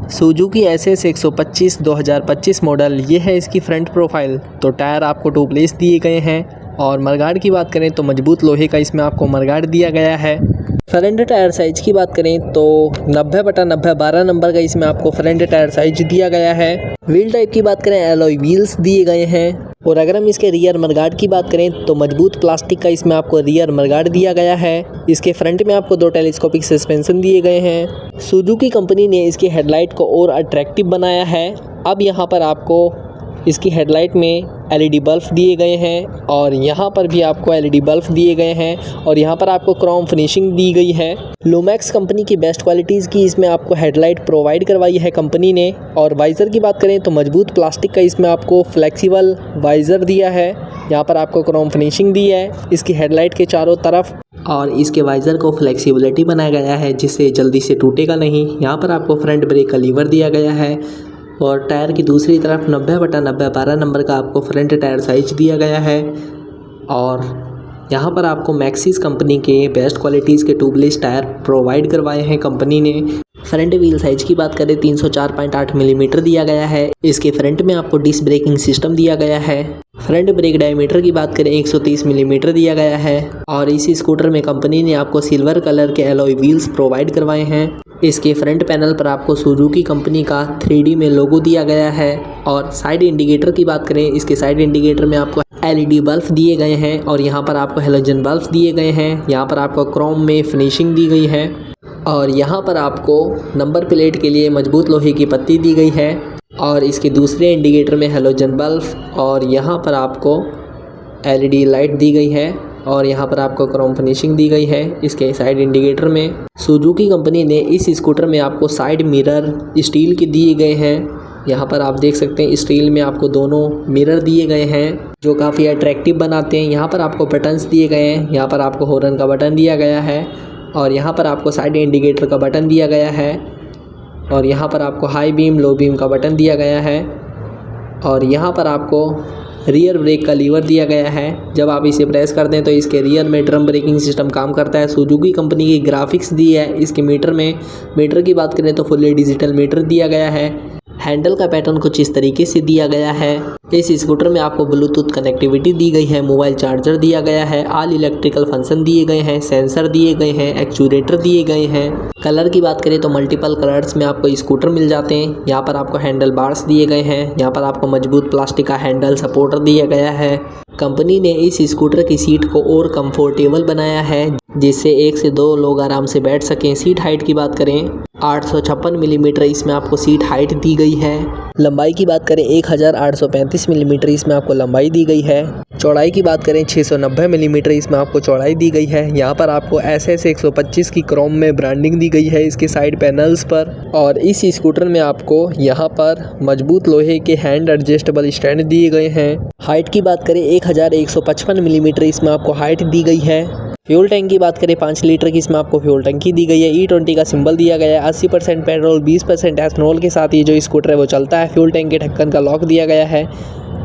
Suzuki SS 125 2025 model, ये है इसकी फ्रंट प्रोफाइल। तो टायर आपको टूबलेस दिए गए हैं और मडगार्ड की बात करें तो मजबूत लोहे का इसमें आपको मडगार्ड दिया गया है। फ्रंट टायर साइज़ की बात करें तो 90/90 12 नंबर का इसमें आपको फ्रंट टायर साइज दिया गया है। व्हील टाइप की बात करें एलॉय व्हील्स दिए गए हैं। और अगर हम इसके रियर मडगार्ड की बात करें तो मजबूत प्लास्टिक का इसमें आपको रियर मडगार्ड दिया गया है। इसके फ्रंट में आपको 2 टेलीस्कोपिक सस्पेंशन दिए गए हैं। सुजुकी कंपनी ने इसकी हेडलाइट को और अट्रैक्टिव बनाया है। अब यहाँ पर आपको इसकी हेडलाइट में LED बल्ब दिए गए हैं और यहाँ पर भी आपको LED बल्ब दिए गए हैं और यहाँ पर आपको क्रोम फिनिशिंग दी गई है। लुमैक्स कंपनी की बेस्ट क्वालिटीज़ की इसमें आपको हेडलाइट प्रोवाइड करवाई है कंपनी ने। और वाइज़र की बात करें तो मजबूत प्लास्टिक का इसमें आपको फ्लेक्सिबल वाइज़र दिया है। यहाँ पर आपको क्रोम फिनिशिंग दी है इसकी हेडलाइट के चारों तरफ और इसके वाइज़र को फ्लेक्सिबिलिटी बनाया गया है जिससे जल्दी से टूटेगा नहीं। यहाँ पर आपको फ्रंट ब्रेक का लीवर दिया गया है और टायर की दूसरी तरफ 90/90 12 नंबर का आपको फ्रंट टायर साइज दिया गया है। और यहाँ पर आपको मैक्सिस कंपनी के बेस्ट क्वालिटीज़ के ट्यूबलेस टायर प्रोवाइड करवाए हैं कंपनी ने। फ्रंट व्हील साइज की बात करें 304.8 मिलीमीटर दिया गया है। इसके फ्रंट में आपको डिस्क ब्रेकिंग सिस्टम दिया गया है। फ्रंट ब्रेक डायमीटर की बात करें 130 मिलीमीटर दिया गया है। और इस स्कूटर में कंपनी ने आपको सिल्वर कलर के एलॉय व्हील्स प्रोवाइड करवाए हैं। इसके फ्रंट पैनल पर आपको सुजुकी कंपनी का 3D में लोगो दिया गया है। और साइड इंडिकेटर की बात करें इसके साइड इंडिकेटर में आपको LED बल्ब दिए गए हैं और यहाँ पर आपको हेलोजन बल्ब दिए गए हैं। यहाँ पर आपको क्रोम में फिनिशिंग दी गई है और यहाँ पर आपको नंबर प्लेट के लिए मजबूत लोहे की पत्ती दी गई है। और इसके दूसरे इंडिकेटर में हेलोजन बल्ब और यहाँ पर आपको LED लाइट दी गई है और यहाँ पर आपको क्रोम फिनिशिंग दी गई है इसके साइड इंडिकेटर में। सुजुकी कंपनी ने इस स्कूटर में आपको साइड मिरर स्टील के दिए गए हैं। यहाँ पर आप देख सकते हैं स्टील में आपको दोनों मिरर दिए गए हैं जो काफ़ी अट्रैक्टिव बनाते हैं। यहाँ पर आपको बटन्स दिए गए हैं। यहाँ पर आपको हॉर्न का बटन दिया गया है और यहाँ पर आपको साइड इंडिकेटर का बटन दिया गया है और यहाँ पर आपको हाई बीम लो बीम का बटन दिया गया है और यहाँ पर आपको रियर ब्रेक का लीवर दिया गया है। जब आप इसे प्रेस करते हैं तो इसके रियर में ड्रम ब्रेकिंग सिस्टम काम करता है। सुजुकी कंपनी की ग्राफिक्स दी है इसके मीटर में। मीटर की बात करें तो फुल्ली डिजिटल मीटर दिया गया है। हैंडल का पैटर्न कुछ इस तरीके से दिया गया है। इस स्कूटर में आपको ब्लूटूथ कनेक्टिविटी दी गई है, मोबाइल चार्जर दिया गया है, ऑल इलेक्ट्रिकल फंक्शन दिए गए हैं, सेंसर दिए गए हैं, एक्चुएटर दिए गए हैं। कलर की बात करें तो मल्टीपल कलर्स में आपको स्कूटर मिल जाते हैं। यहाँ पर आपको हैंडल बार्स दिए गए हैं। यहाँ पर आपको मजबूत प्लास्टिक का हैंडल सपोर्टर दिया गया है। कंपनी ने इस स्कूटर की सीट को और कंफर्टेबल बनाया है जिससे 1 से 2 लोग आराम से बैठ सकें। सीट हाइट की बात करें 856 मिलीमीटर इसमें आपको सीट हाइट दी गई है। लंबाई की बात करें 1835 मिलीमीटर इसमें आपको लंबाई दी गई है। चौड़ाई की बात करें 690 मिलीमीटर इसमें आपको चौड़ाई दी गई है। यहाँ पर आपको SS 125 की क्रोम में ब्रांडिंग दी गई है इसके साइड पैनल्स पर। और इस स्कूटर में आपको यहाँ पर मजबूत लोहे के हैंड एडजस्टेबल स्टैंड दिए गए हैं। हाइट की बात करें 1155 मिलीमीटर इसमें आपको हाइट दी गई है। फ्यूल टैंक की बात करें 5 लीटर की इसमें आपको फ्यूल टंकी दी गई है। E20 का सिंबल दिया गया है। 80% पेट्रोल 20% एथनॉल के साथ ये जो स्कूटर है वो चलता है। फ्यूल टैंक के ढक्कन का लॉक दिया गया है।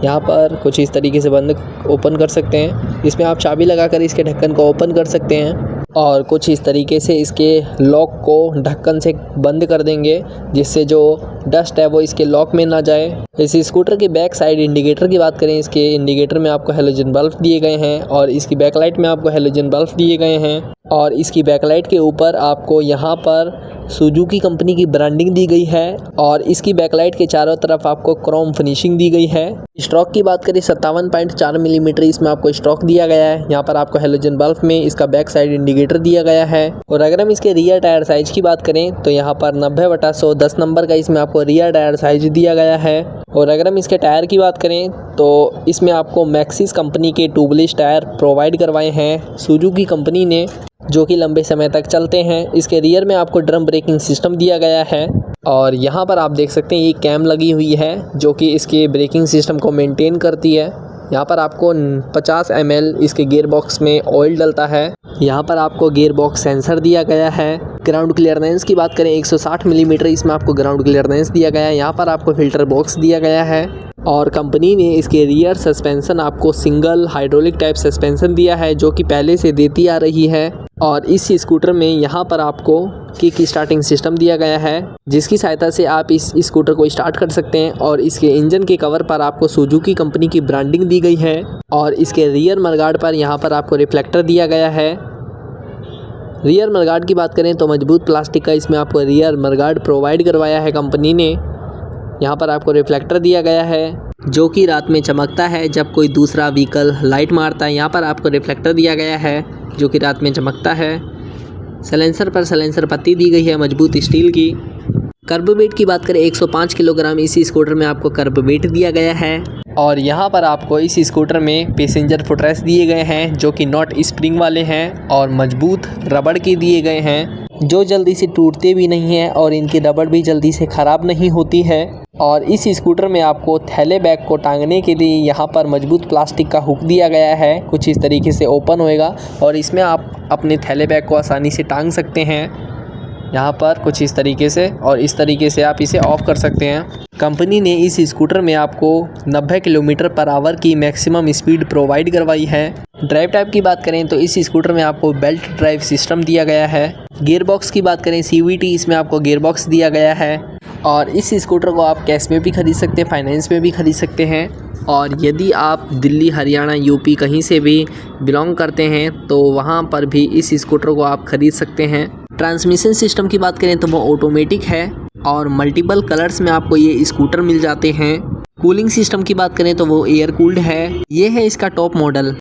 यहाँ पर कुछ इस तरीके से बंद ओपन कर सकते हैं। इसमें आप चाबी लगाकर इसके ढक्कन को ओपन कर सकते हैं और कुछ इस तरीके से इसके लॉक को ढक्कन से बंद कर देंगे जिससे जो डस्ट है वो इसके लॉक में ना जाए। इस स्कूटर के बैक साइड इंडिकेटर की बात करें इसके इंडिकेटर में आपको हेलोजन बल्ब दिए गए हैं और इसकी बैकलाइट में आपको हेलोजन बल्ब दिए गए हैं। और इसकी बैकलाइट के ऊपर आपको यहाँ पर सुजुकी कंपनी की ब्रांडिंग दी गई है और इसकी बैकलाइट के चारों तरफ आपको क्रोम फिनिशिंग दी गई है। स्ट्रोक की बात करें 57.4 मिलीमीटर इसमें आपको स्ट्रोक दिया गया है। यहाँ पर आपको हेलोजन बल्ब में इसका बैक साइड इंडिकेटर दिया गया है। और अगर हम इसके रियर टायर साइज की बात करें तो यहाँ पर 90/100 10 नंबर का इसमें आपको रियर टायर साइज दिया गया है। और अगर हम इसके टायर की बात करें तो इसमें आपको मैक्सिस कंपनी के ट्यूबलेस टायर प्रोवाइड करवाए हैं सुजुकी कंपनी ने जो कि लंबे समय तक चलते हैं। इसके रियर में आपको ड्रम ब्रेकिंग सिस्टम दिया गया है और यहाँ पर आप देख सकते हैं ये कैम लगी हुई है जो कि इसके ब्रेकिंग सिस्टम को मेंटेन करती है। यहाँ पर आपको 50 ml इसके गियर बॉक्स में ऑयल डलता है। यहाँ पर आपको गियर बॉक्स सेंसर दिया गया है। ग्राउंड क्लियरेंस की बात करें 160 मिलीमीटर इसमें आपको ग्राउंड क्लियरेंस दिया गया है। यहाँ पर आपको फिल्टर बॉक्स दिया गया है। और कंपनी ने इसके रियर सस्पेंशन आपको सिंगल हाइड्रोलिक टाइप सस्पेंशन दिया है, जो कि पहले से देती आ रही है। और इस स्कूटर में यहाँ पर आपको किक स्टार्टिंग सिस्टम दिया गया है, जिसकी सहायता से आप इस स्कूटर को स्टार्ट कर सकते हैं। और इसके इंजन के कवर पर आपको सुजुकी कंपनी की ब्रांडिंग दी गई है। और इसके रियर मडगार्ड पर यहाँ पर आपको रिफ्लेक्टर दिया गया है। रियर मडगार्ड की बात करें तो मजबूत प्लास्टिक का इसमें आपको रियर मडगार्ड प्रोवाइड करवाया है कंपनी ने। यहाँ पर आपको रिफ्लेक्टर दिया गया है, जो कि रात में चमकता है जब कोई दूसरा व्हीकल लाइट मारता है। यहाँ पर आपको रिफ्लेक्टर दिया गया है, जो कि रात में चमकता है। सलेंसर पर सलेंसर पत्ती दी गई है मजबूत स्टील की। कर्ब वेट की बात करें 105 किलोग्राम इस स्कूटर में आपको कर्ब वेट दिया गया है। और यहाँ पर आपको इस स्कूटर में पैसेंजर फुटरेस्ट दिए गए हैं, जो कि नॉट स्प्रिंग वाले हैं और मजबूत रबड़ के दिए गए हैं, जो जल्दी से टूटते भी नहीं हैं और इनकी रबड़ भी जल्दी से ख़राब नहीं होती है। और इस स्कूटर में आपको थैले बैग को टांगने के लिए यहाँ पर मजबूत प्लास्टिक का हुक दिया गया है, कुछ इस तरीके से ओपन होएगा और इसमें आप अपने थैले बैग को आसानी से टांग सकते हैं यहाँ पर कुछ इस तरीके से, और इस तरीके से आप इसे ऑफ कर सकते हैं। कंपनी ने इस स्कूटर में आपको 90 किलोमीटर पर आवर की मैक्सिमम स्पीड प्रोवाइड करवाई है। ड्राइव टाइप की बात करें तो इस स्कूटर में आपको बेल्ट ड्राइव सिस्टम दिया गया है। गियर बॉक्स की बात करें CVT, इसमें आपको गियर बॉक्स दिया गया है। और इस स्कूटर को आप कैश में भी खरीद सकते हैं, फाइनेंस में भी खरीद सकते हैं। और यदि आप दिल्ली, हरियाणा, यूपी कहीं से भी बिलोंग करते हैं तो वहाँ पर भी इस स्कूटर को आप खरीद सकते हैं। ट्रांसमिशन सिस्टम की बात करें तो वो ऑटोमेटिक है और मल्टीपल कलर्स में आपको ये स्कूटर मिल जाते हैं। कूलिंग सिस्टम की बात करें तो वो एयर कूल्ड है। ये है इसका टॉप मॉडल।